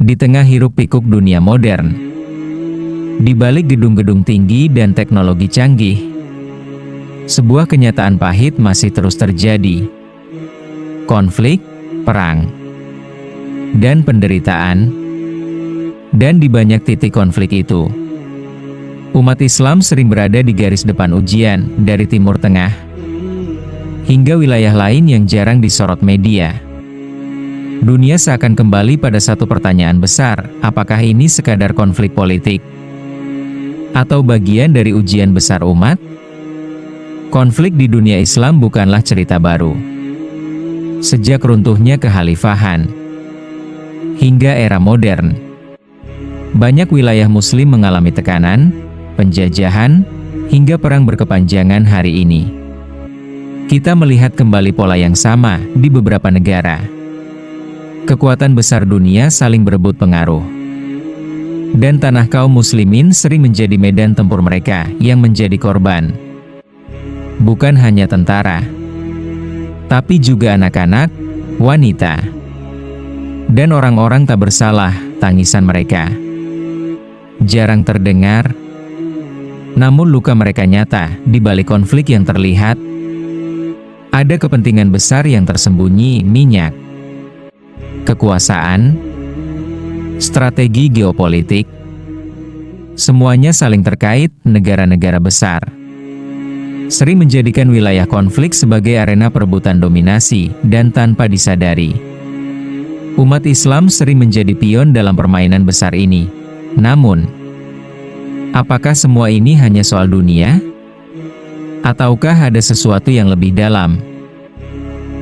Di tengah hiruk-pikuk dunia modern, di balik gedung-gedung tinggi dan teknologi canggih, sebuah kenyataan pahit masih terus terjadi. Konflik, perang, dan penderitaan. Dan di banyak titik konflik itu, umat Islam sering berada di garis depan ujian, dari Timur Tengah hingga wilayah lain yang jarang disorot media. Dunia seakan kembali pada satu pertanyaan besar, apakah ini sekadar konflik politik? Atau bagian dari ujian besar umat? Konflik di dunia Islam bukanlah cerita baru. Sejak runtuhnya kekhalifahan hingga era modern, banyak wilayah Muslim mengalami tekanan, penjajahan, hingga perang berkepanjangan. Hari ini, kita melihat kembali pola yang sama di beberapa negara. Kekuatan besar dunia saling berebut pengaruh, dan tanah kaum muslimin sering menjadi medan tempur mereka yang menjadi korban. Bukan hanya tentara, tapi juga anak-anak, wanita, dan orang-orang tak bersalah. Tangisan mereka jarang terdengar, namun luka mereka nyata. Di balik konflik yang terlihat, ada kepentingan besar yang tersembunyi: minyak, kekuasaan, strategi geopolitik. Semuanya saling terkait. Negara-negara besar sering menjadikan wilayah konflik sebagai arena perebutan dominasi, dan tanpa disadari, umat Islam sering menjadi pion dalam permainan besar ini. Namun, apakah semua ini hanya soal dunia? Ataukah ada sesuatu yang lebih dalam,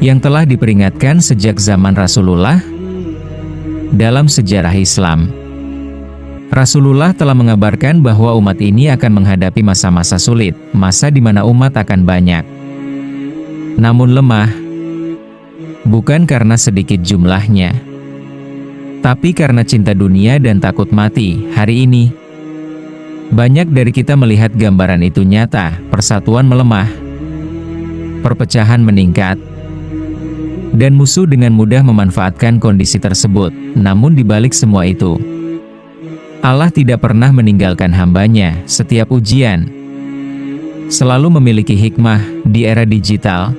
yang telah diperingatkan sejak zaman Rasulullah? Dalam sejarah Islam, Rasulullah telah mengabarkan bahwa umat ini akan menghadapi masa-masa sulit, masa di mana umat akan banyak, namun lemah. Bukan karena sedikit jumlahnya, tapi karena cinta dunia dan takut mati. Hari ini, banyak dari kita melihat gambaran itu nyata. Persatuan melemah, perpecahan meningkat, dan musuh dengan mudah memanfaatkan kondisi tersebut. Namun di balik semua itu, Allah tidak pernah meninggalkan hambanya. Setiap ujian selalu memiliki hikmah. Di era digital,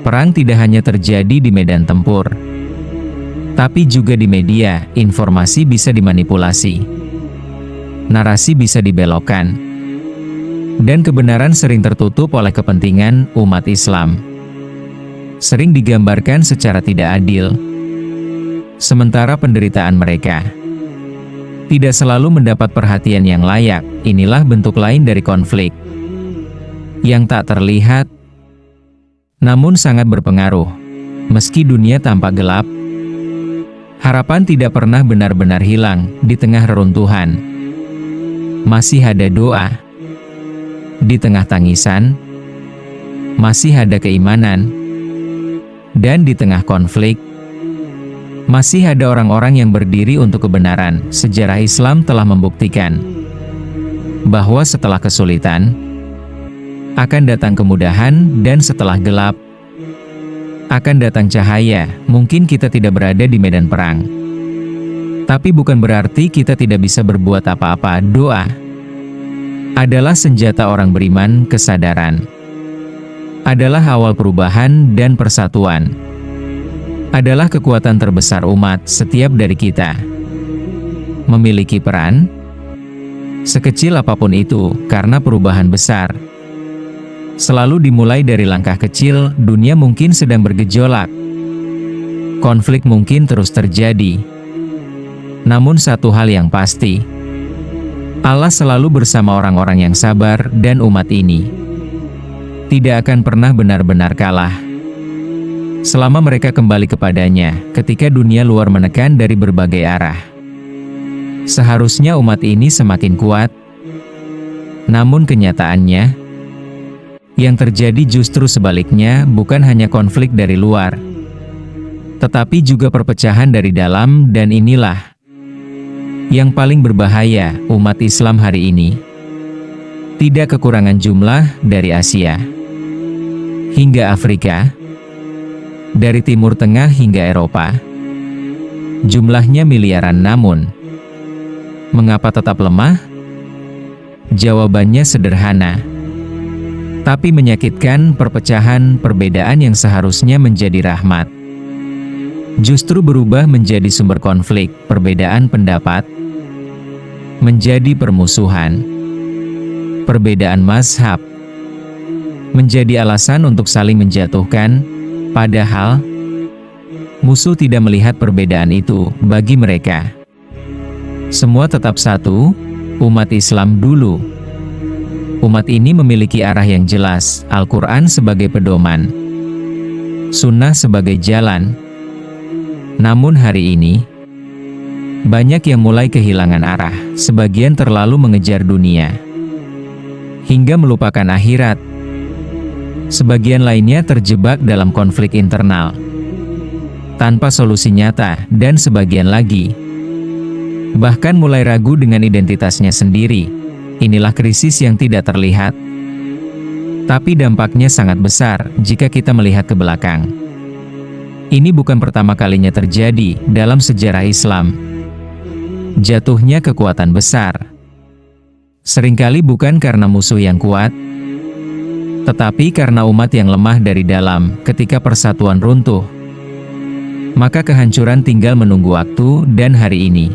perang tidak hanya terjadi di medan tempur, tapi juga di media. Informasi bisa dimanipulasi, narasi bisa dibelokkan, dan kebenaran sering tertutup oleh kepentingan. Umat Islam sering digambarkan secara tidak adil, sementara penderitaan mereka tidak selalu mendapat perhatian yang layak. Inilah bentuk lain dari konflik yang tak terlihat, namun sangat berpengaruh. Meski dunia tampak gelap, harapan tidak pernah benar-benar hilang. Di tengah reruntuhan, masih ada doa. Di tengah tangisan, masih ada keimanan. Dan di tengah konflik, masih ada orang-orang yang berdiri untuk kebenaran. Sejarah Islam telah membuktikan bahwa setelah kesulitan, akan datang kemudahan, dan setelah gelap, akan datang cahaya. Mungkin kita tidak berada di medan perang, tapi bukan berarti kita tidak bisa berbuat apa-apa. Doa adalah senjata orang beriman. Kesadaran adalah awal perubahan, dan persatuan adalah kekuatan terbesar umat. Setiap dari kita memiliki peran, sekecil apapun itu, karena perubahan besar selalu dimulai dari langkah kecil. Dunia mungkin sedang bergejolak, konflik mungkin terus terjadi, namun satu hal yang pasti, Allah selalu bersama orang-orang yang sabar, dan umat ini tidak akan pernah benar-benar kalah selama mereka kembali kepadanya. Ketika dunia luar menekan dari berbagai arah, seharusnya umat ini semakin kuat. Namun kenyataannya, yang terjadi justru sebaliknya. Bukan hanya konflik dari luar, tetapi juga perpecahan dari dalam. Dan inilah yang paling berbahaya. Umat Islam hari ini tidak kekurangan jumlah. Dari Asia hingga Afrika, dari Timur Tengah hingga Eropa, Jumlahnya miliaran, namun mengapa tetap lemah? Jawabannya sederhana, tapi menyakitkan. Perpecahan, perbedaan yang seharusnya menjadi rahmat, justru berubah menjadi sumber konflik. Perbedaan pendapat menjadi permusuhan. Perbedaan mazhab menjadi alasan untuk saling menjatuhkan, padahal musuh tidak melihat perbedaan itu. Bagi mereka, semua tetap satu, umat Islam dulu. Umat ini memiliki arah yang jelas, Al-Quran sebagai pedoman, Sunnah sebagai jalan. Namun hari ini, banyak yang mulai kehilangan arah. Sebagian terlalu mengejar dunia, hingga melupakan akhirat. Sebagian lainnya terjebak dalam konflik internal, tanpa solusi nyata, dan sebagian lagi bahkan mulai ragu dengan identitasnya sendiri. Inilah krisis yang tidak terlihat, tapi dampaknya sangat besar jika kita melihat ke belakang. Ini bukan pertama kalinya terjadi dalam sejarah Islam. Jatuhnya kekuatan besar seringkali bukan karena musuh yang kuat, tetapi karena umat yang lemah dari dalam. Ketika persatuan runtuh, maka kehancuran tinggal menunggu waktu, dan hari ini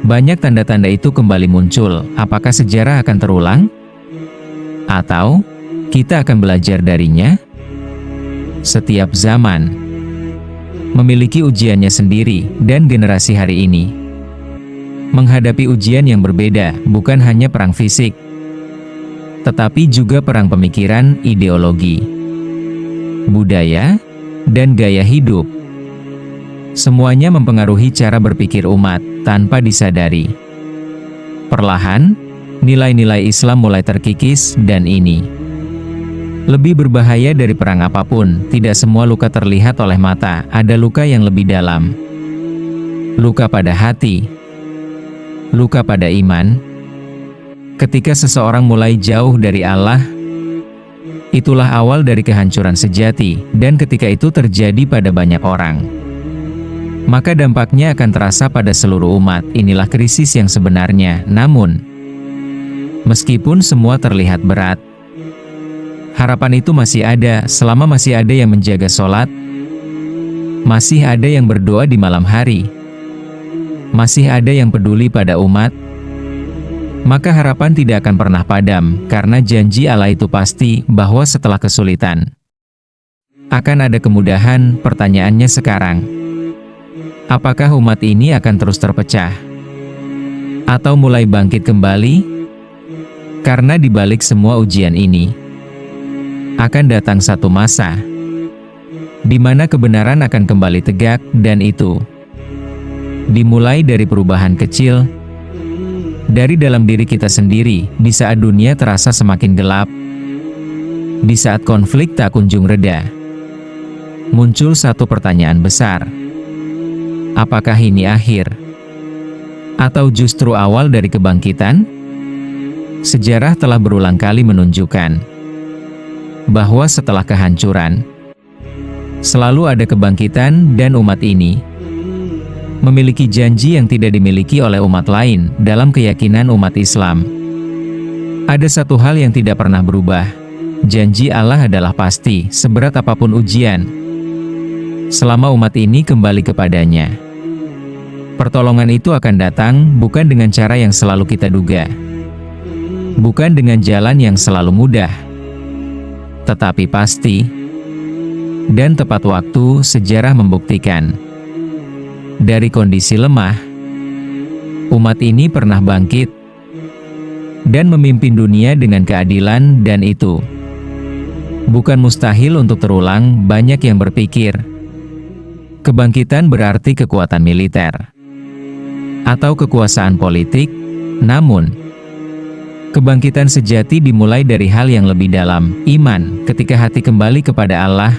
banyak tanda-tanda itu kembali muncul. Apakah sejarah akan terulang? Atau kita akan belajar darinya? Setiap zaman memiliki ujiannya sendiri, dan generasi hari ini menghadapi ujian yang berbeda. Bukan hanya perang fisik, tetapi juga perang pemikiran, ideologi, budaya, dan gaya hidup. Semuanya mempengaruhi cara berpikir umat tanpa disadari. Perlahan, nilai-nilai Islam mulai terkikis, dan ini lebih berbahaya dari perang apapun. Tidak semua luka terlihat oleh mata, ada luka yang lebih dalam. Luka pada hati, luka pada iman. Ketika seseorang mulai jauh dari Allah, itulah awal dari kehancuran sejati, dan ketika itu terjadi pada banyak orang, maka dampaknya akan terasa pada seluruh umat. Inilah krisis yang sebenarnya. Namun, meskipun semua terlihat berat, harapan itu masih ada. Selama masih ada yang menjaga sholat, masih ada yang berdoa di malam hari, masih ada yang peduli pada umat, maka harapan tidak akan pernah padam. Karena janji Allah itu pasti, bahwa setelah kesulitan akan ada kemudahan. Pertanyaannya sekarang, apakah umat ini akan terus terpecah, atau mulai bangkit kembali? Karena di balik semua ujian ini, akan datang satu masa di mana kebenaran akan kembali tegak, dan itu dimulai dari perubahan kecil, dari dalam diri kita sendiri. Di saat dunia terasa semakin gelap, di saat konflik tak kunjung reda, muncul satu pertanyaan besar. Apakah ini akhir? Atau justru awal dari kebangkitan? Sejarah telah berulang kali menunjukkan bahwa setelah kehancuran, selalu ada kebangkitan, dan umat ini memiliki janji yang tidak dimiliki oleh umat lain. Dalam keyakinan umat Islam, ada satu hal yang tidak pernah berubah. Janji Allah adalah pasti, seberat apapun ujian, selama umat ini kembali kepadanya, pertolongan itu akan datang. Bukan dengan cara yang selalu kita duga, bukan dengan jalan yang selalu mudah, tetapi pasti dan tepat waktu. Sejarah membuktikan, dari kondisi lemah, umat ini pernah bangkit dan memimpin dunia dengan keadilan, dan itu bukan mustahil untuk terulang. Banyak yang berpikir kebangkitan berarti kekuatan militer atau kekuasaan politik, namun kebangkitan sejati dimulai dari hal yang lebih dalam, iman. Ketika hati kembali kepada Allah,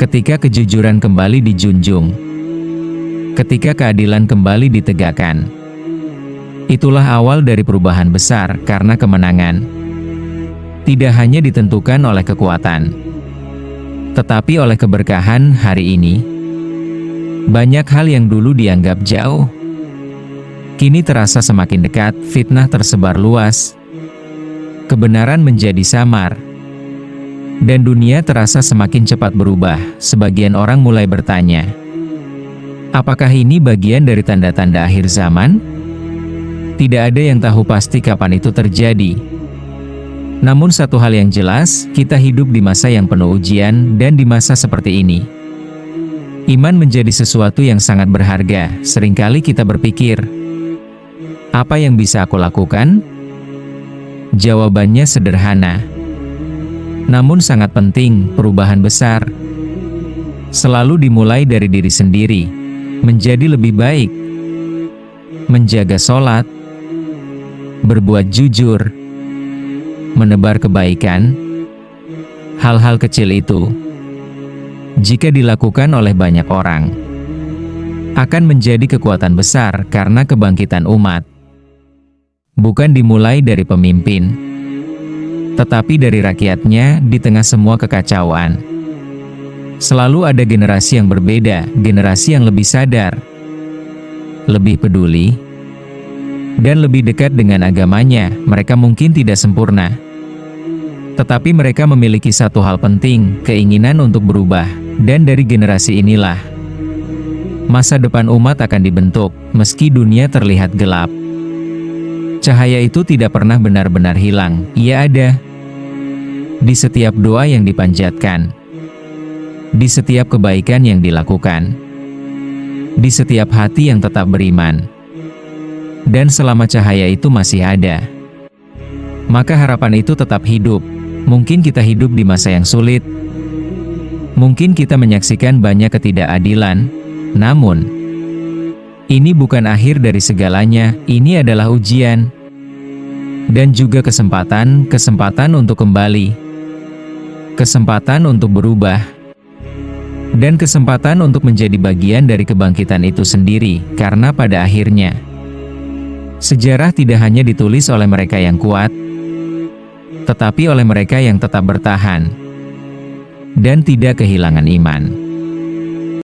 ketika kejujuran kembali dijunjung, ketika keadilan kembali ditegakkan, itulah awal dari perubahan besar. Karena kemenangan tidak hanya ditentukan oleh kekuatan, tetapi oleh keberkahan. Hari ini, Banyak hal yang dulu dianggap jauh, kini terasa semakin dekat, fitnah tersebar luas, kebenaran menjadi samar, dan dunia terasa semakin cepat berubah. Sebagian orang mulai bertanya, apakah ini bagian dari tanda-tanda akhir zaman? Tidak ada yang tahu pasti kapan itu terjadi. Namun satu hal yang jelas, kita hidup di masa yang penuh ujian, dan di masa seperti ini, iman menjadi sesuatu yang sangat berharga. Seringkali kita berpikir, apa yang bisa aku lakukan? Jawabannya sederhana, namun sangat penting. Perubahan besar selalu dimulai dari diri sendiri. Menjadi lebih baik, menjaga sholat, berbuat jujur, menebar kebaikan. Hal-hal kecil itu, jika dilakukan oleh banyak orang, akan menjadi kekuatan besar, karena kebangkitan umat bukan dimulai dari pemimpin, tetapi dari rakyatnya. Di tengah semua kekacauan, selalu ada generasi yang berbeda, generasi yang lebih sadar, lebih peduli, dan lebih dekat dengan agamanya. Mereka mungkin tidak sempurna, tetapi mereka memiliki satu hal penting, keinginan untuk berubah. Dan dari generasi inilah, masa depan umat akan dibentuk. Meski dunia terlihat gelap, cahaya itu tidak pernah benar-benar hilang. Ia ada di setiap doa yang dipanjatkan, di setiap kebaikan yang dilakukan, di setiap hati yang tetap beriman. Dan selama cahaya itu masih ada, maka harapan itu tetap hidup. Mungkin kita hidup di masa yang sulit, mungkin kita menyaksikan banyak ketidakadilan, namun ini bukan akhir dari segalanya. Ini adalah ujian dan juga kesempatan untuk kembali, kesempatan untuk berubah, dan kesempatan untuk menjadi bagian dari kebangkitan itu sendiri. Karena pada akhirnya, sejarah tidak hanya ditulis oleh mereka yang kuat, tetapi oleh mereka yang tetap bertahan dan tidak kehilangan iman.